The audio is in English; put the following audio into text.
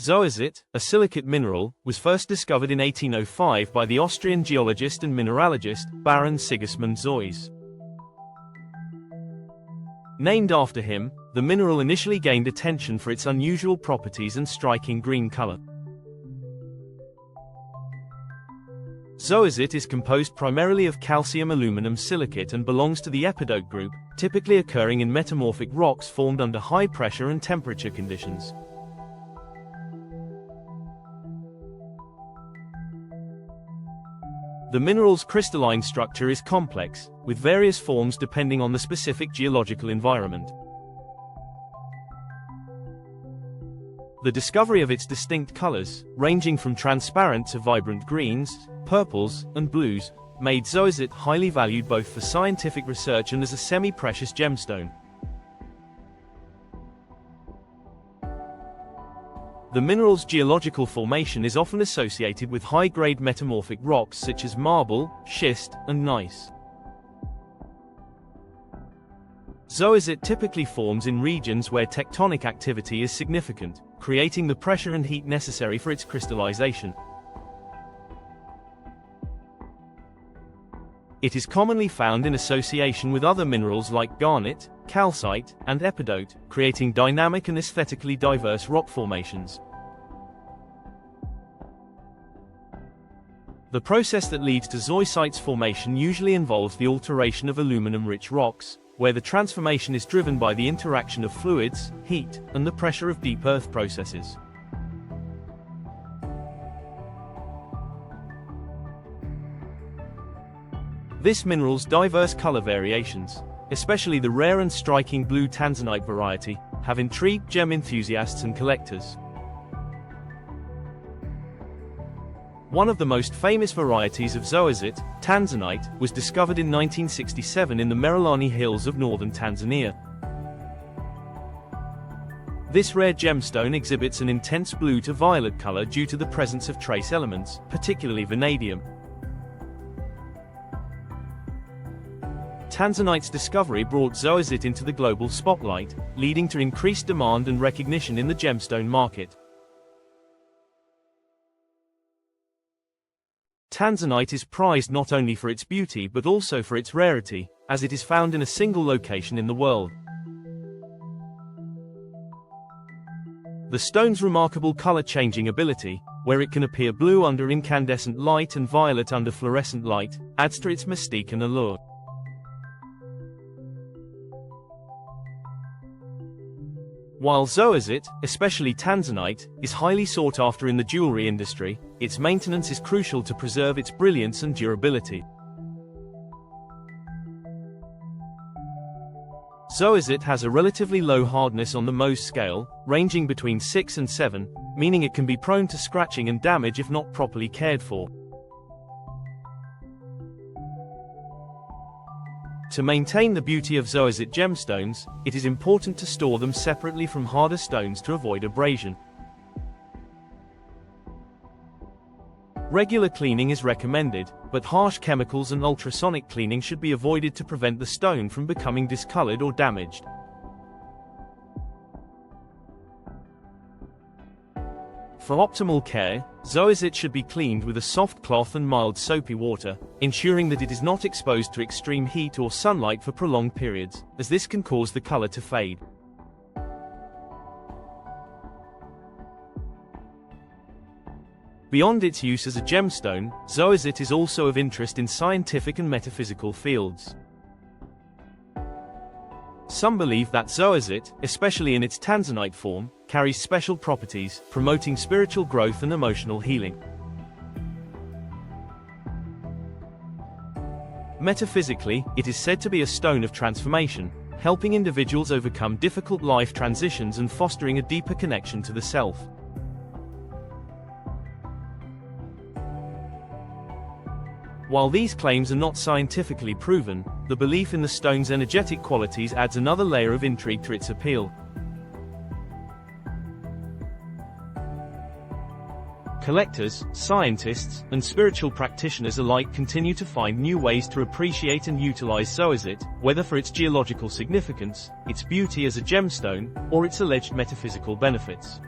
Zoisite, a silicate mineral, was first discovered in 1805 by the Austrian geologist and mineralogist, Baron Sigismund Zois. Named after him, the mineral initially gained attention for its unusual properties and striking green color. Zoisite is composed primarily of calcium-aluminum silicate and belongs to the epidote group, typically occurring in metamorphic rocks formed under high pressure and temperature conditions. The mineral's crystalline structure is complex, with various forms depending on the specific geological environment. The discovery of its distinct colors, ranging from transparent to vibrant greens, purples, and blues, made zoisite highly valued both for scientific research and as a semi-precious gemstone. The mineral's geological formation is often associated with high-grade metamorphic rocks such as marble, schist, and gneiss. Zoisite typically forms in regions where tectonic activity is significant, creating the pressure and heat necessary for its crystallization. It is commonly found in association with other minerals like garnet, calcite, and epidote, creating dynamic and aesthetically diverse rock formations. The process that leads to zoisite's formation usually involves the alteration of aluminum-rich rocks, where the transformation is driven by the interaction of fluids, heat, and the pressure of deep earth processes. This mineral's diverse color variations, especially the rare and striking blue Tanzanite variety, have intrigued gem enthusiasts and collectors. One of the most famous varieties of zoisite, Tanzanite, was discovered in 1967 in the Merelani Hills of northern Tanzania. This rare gemstone exhibits an intense blue to violet color due to the presence of trace elements, particularly vanadium. Tanzanite's discovery brought zoisite into the global spotlight, leading to increased demand and recognition in the gemstone market. Tanzanite is prized not only for its beauty but also for its rarity, as it is found in a single location in the world. The stone's remarkable color-changing ability, where it can appear blue under incandescent light and violet under fluorescent light, adds to its mystique and allure. While zoisite, especially Tanzanite, is highly sought after in the jewelry industry, its maintenance is crucial to preserve its brilliance and durability. Zoisite has a relatively low hardness on the Mohs scale, ranging between 6 and 7, meaning it can be prone to scratching and damage if not properly cared for. To maintain the beauty of zoisite gemstones, it is important to store them separately from harder stones to avoid abrasion. Regular cleaning is recommended, but harsh chemicals and ultrasonic cleaning should be avoided to prevent the stone from becoming discolored or damaged. For optimal care, zoisite should be cleaned with a soft cloth and mild soapy water, ensuring that it is not exposed to extreme heat or sunlight for prolonged periods, as this can cause the color to fade. Beyond its use as a gemstone, zoisite is also of interest in scientific and metaphysical fields. Some believe that zoisite, especially in its Tanzanite form, carries special properties, promoting spiritual growth and emotional healing. Metaphysically, it is said to be a stone of transformation, helping individuals overcome difficult life transitions and fostering a deeper connection to the self. While these claims are not scientifically proven, the belief in the stone's energetic qualities adds another layer of intrigue to its appeal. Collectors, scientists, and spiritual practitioners alike continue to find new ways to appreciate and utilize zoisite, whether for its geological significance, its beauty as a gemstone, or its alleged metaphysical benefits.